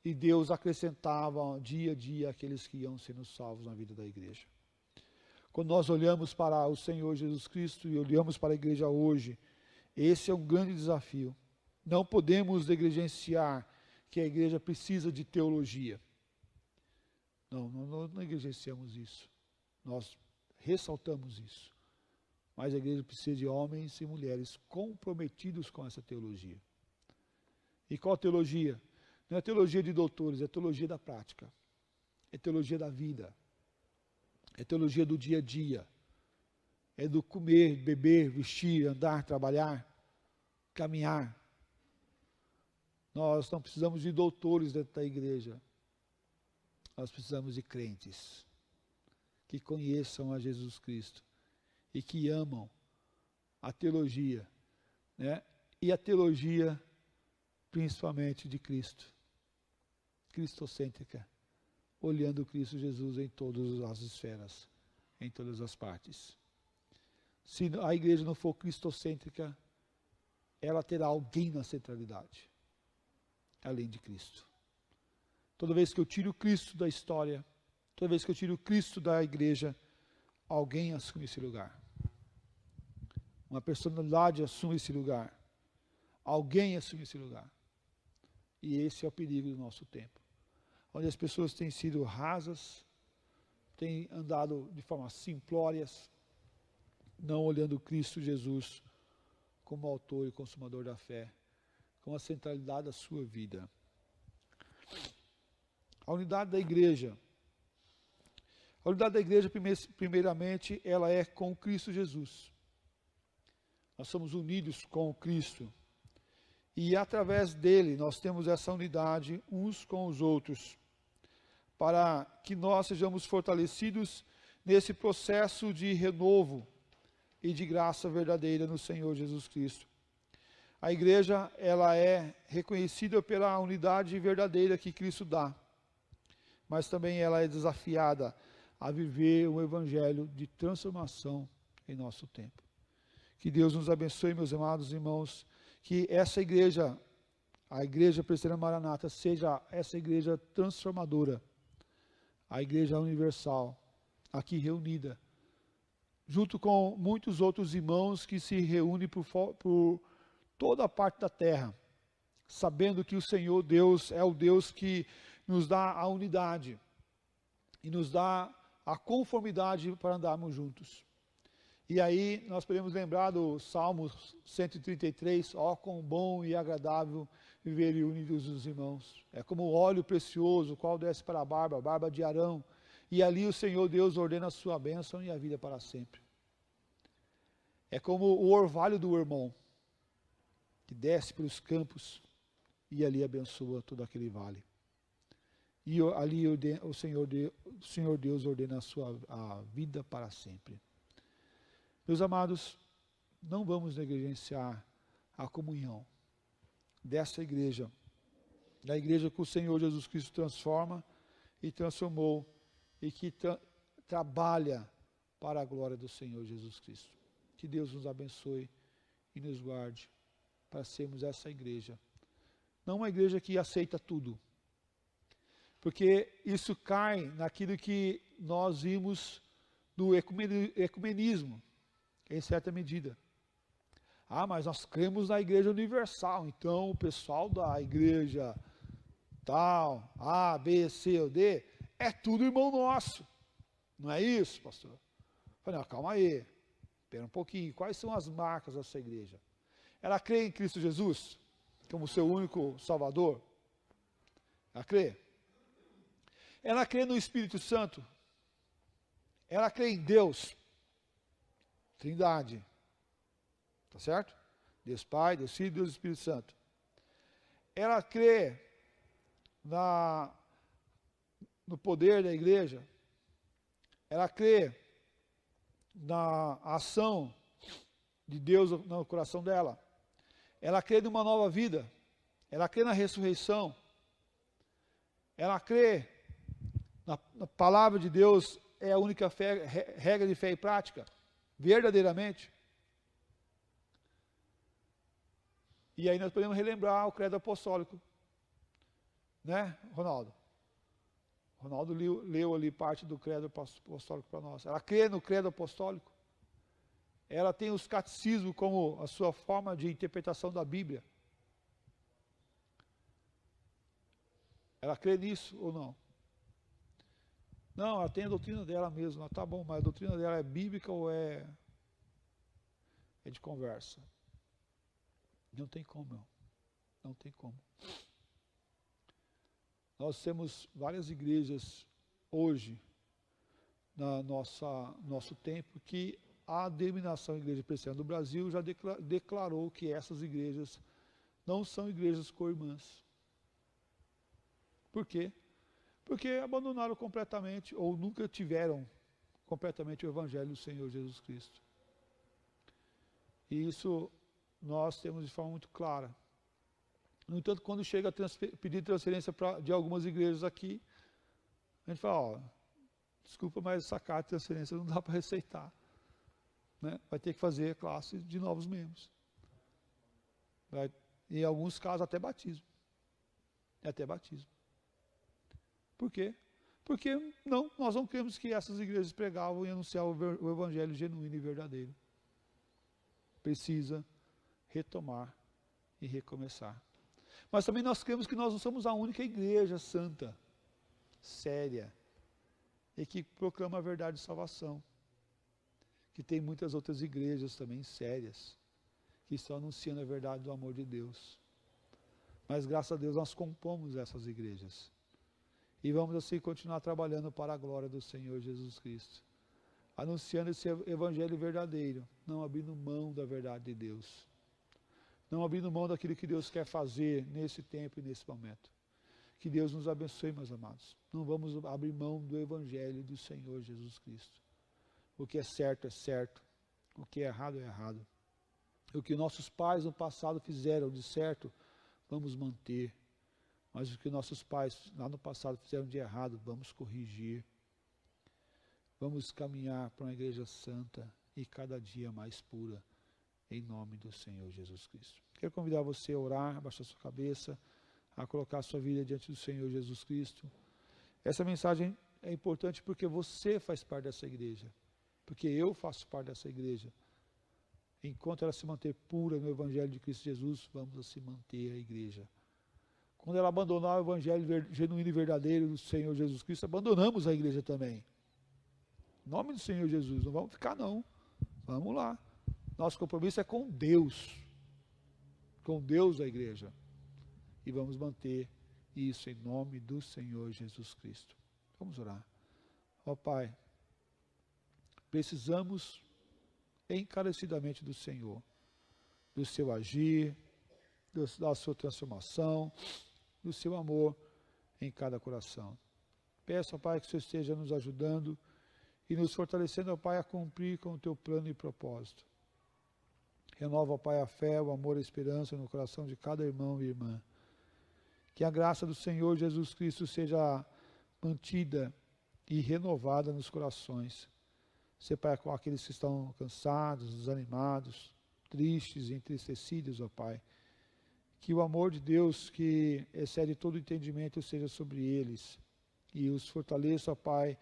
e Deus acrescentava dia a dia aqueles que iam sendo salvos na vida da igreja. Quando nós olhamos para o Senhor Jesus Cristo e olhamos para a igreja hoje, esse é um grande desafio. Não podemos negligenciar que a igreja precisa de teologia. Não negligenciamos isso. Nós ressaltamos isso. Mas a igreja precisa de homens e mulheres comprometidos com essa teologia. E qual teologia? Não é teologia de doutores, é teologia da prática. É teologia da vida. É teologia do dia a dia. É do comer, beber, vestir, andar, trabalhar, caminhar. Nós não precisamos de doutores dentro da igreja. Nós precisamos de crentes que conheçam a Jesus Cristo e que amam a teologia, né? E a teologia principalmente de Cristo. Cristocêntrica. Olhando Cristo Jesus em todas as esferas, em todas as partes. Se a igreja não for cristocêntrica, ela terá alguém na centralidade, além de Cristo. Toda vez que eu tiro Cristo da história, toda vez que eu tiro Cristo da igreja, alguém assume esse lugar. Uma personalidade assume esse lugar. Alguém assume esse lugar. E esse é o perigo do nosso tempo. Onde as pessoas têm sido rasas, têm andado de forma simplórias, não olhando Cristo Jesus como autor e consumador da fé, como a centralidade da sua vida. A unidade da igreja. A unidade da igreja, primeiramente, ela é com Cristo Jesus. Nós somos unidos com Cristo. E através dele nós temos essa unidade uns com os outros, para que nós sejamos fortalecidos nesse processo de renovo e de graça verdadeira no Senhor Jesus Cristo. A igreja, ela é reconhecida pela unidade verdadeira que Cristo dá, mas também ela é desafiada a viver um evangelho de transformação em nosso tempo. Que Deus nos abençoe, meus amados irmãos, que essa igreja, a Igreja Presbiteriana Maranata, seja essa igreja transformadora, a igreja universal, aqui reunida, junto com muitos outros irmãos que se reúnem por toda a parte da terra, sabendo que o Senhor Deus é o Deus que nos dá a unidade e nos dá a conformidade para andarmos juntos. E aí nós podemos lembrar do Salmo 133, ó quão bom e agradável viverem unidos os irmãos. É como o óleo precioso, o qual desce para a barba de Arão, e ali o Senhor Deus ordena a sua bênção e a vida para sempre. É como o orvalho do irmão, que desce pelos campos e ali abençoa todo aquele vale. E ali o Senhor Deus ordena a vida para sempre. Meus amados, não vamos negligenciar a comunhão dessa igreja, da igreja que o Senhor Jesus Cristo transforma e transformou e que trabalha para a glória do Senhor Jesus Cristo. Que Deus nos abençoe e nos guarde para sermos essa igreja. Não uma igreja que aceita tudo, porque isso cai naquilo que nós vimos do ecumenismo, em certa medida. Ah, mas nós cremos na igreja universal, então o pessoal da igreja tal, A, B, C ou D, é tudo irmão nosso. Não é isso, pastor? Eu falei, não, calma aí, espera um pouquinho, quais são as marcas dessa igreja? Ela crê em Cristo Jesus como seu único Salvador? Ela crê? Ela crê no Espírito Santo? Ela crê em Deus? Trindade. Tá certo? Deus Pai, Deus Filho, Deus Espírito Santo. Ela crê no poder da igreja. Ela crê na ação de Deus no coração dela. Ela crê numa nova vida. Ela crê na ressurreição. Ela crê na palavra de Deus, é a única regra de fé e prática. Verdadeiramente. E aí nós podemos relembrar o credo apostólico. Né, Ronaldo? Ronaldo leu ali parte do credo apostólico para nós. Ela crê no credo apostólico. Ela tem os catecismos como a sua forma de interpretação da Bíblia. Ela crê nisso ou não? Não, ela tem a doutrina dela mesmo. Tá bom, mas a doutrina dela é bíblica ou é de conversa? Não tem como, não. Não tem como. Nós temos várias igrejas hoje, na nosso tempo, que a denominação Igreja Presbiteriana do Brasil já declarou que essas igrejas não são igrejas co-irmãs. Por quê? Porque abandonaram completamente, ou nunca tiveram completamente o Evangelho do Senhor Jesus Cristo. E isso nós temos de forma muito clara. No entanto, quando chega a pedir transferência de algumas igrejas aqui, a gente fala, ó, desculpa, mas essa carta de transferência não dá para receitar. Né? Vai ter que fazer classe de novos membros. Em alguns casos até batismo. Até batismo. Por quê? Porque nós não queremos que essas igrejas pregavam e anunciavam o evangelho genuíno e verdadeiro. precisa retomar e recomeçar. Mas também nós cremos que nós não somos a única igreja santa, séria, e que proclama a verdade de salvação. Que tem muitas outras igrejas também sérias, que estão anunciando a verdade do amor de Deus. Mas graças a Deus nós compomos essas igrejas. E vamos assim continuar trabalhando para a glória do Senhor Jesus Cristo. Anunciando esse evangelho verdadeiro, não abrindo mão da verdade de Deus. Não abrindo mão daquilo que Deus quer fazer nesse tempo e nesse momento. Que Deus nos abençoe, meus amados. Não vamos abrir mão do evangelho do Senhor Jesus Cristo. O que é certo, o que é errado. O que nossos pais no passado fizeram de certo, vamos manter. Mas o que nossos pais lá no passado fizeram de errado, vamos corrigir. Vamos caminhar para uma igreja santa e cada dia mais pura, em nome do Senhor Jesus Cristo. Quero convidar você a orar, abaixar sua cabeça, a colocar a sua vida diante do Senhor Jesus Cristo. Essa mensagem é importante porque você faz parte dessa igreja. Porque eu faço parte dessa igreja. Enquanto ela se manter pura no Evangelho de Cristo Jesus, vamos assim manter a igreja. Quando ela abandonar o Evangelho genuíno e verdadeiro do Senhor Jesus Cristo, abandonamos a igreja também. Em nome do Senhor Jesus, não vamos ficar não. Vamos lá. Nosso compromisso é com Deus. Com Deus a igreja. E vamos manter isso em nome do Senhor Jesus Cristo. Vamos orar. Ó Pai, precisamos encarecidamente do Senhor, do seu agir, da sua transformação, do seu amor em cada coração. Peço, ó Pai, que o Senhor esteja nos ajudando e nos fortalecendo, ó Pai, a cumprir com o teu plano e propósito. Renova, ó Pai, a fé, o amor e a esperança no coração de cada irmão e irmã. Que a graça do Senhor Jesus Cristo seja mantida e renovada nos corações. Ser, Pai, com aqueles que estão cansados, desanimados, tristes e entristecidos, ó Pai. Que o amor de Deus, que excede todo entendimento, seja sobre eles. E os fortaleça, ó Pai,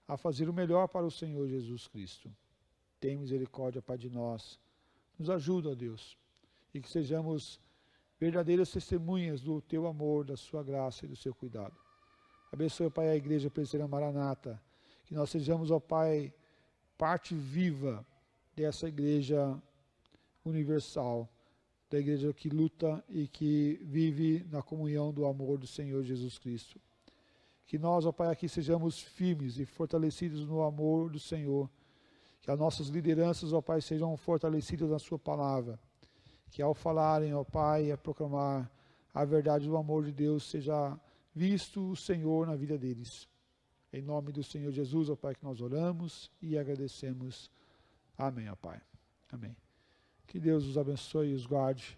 a fazer o melhor para o Senhor Jesus Cristo. Tem misericórdia, Pai, de nós. Nos ajuda, ó Deus. E que sejamos verdadeiras testemunhas do teu amor, da sua graça e do seu cuidado. Abençoe, Pai, a Igreja Presbiteriana Maranata. Que nós sejamos, ó Pai, parte viva dessa igreja universal, da igreja que luta e que vive na comunhão do amor do Senhor Jesus Cristo. Que nós, ó Pai, aqui sejamos firmes e fortalecidos no amor do Senhor. Que as nossas lideranças, ó Pai, sejam fortalecidas na sua palavra. Que ao falarem, ó Pai, a proclamar a verdade do amor de Deus, seja visto o Senhor na vida deles. Em nome do Senhor Jesus, ó Pai, que nós oramos e agradecemos. Amém, ó Pai. Amém. Que Deus os abençoe e os guarde,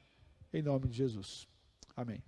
em nome de Jesus. Amém.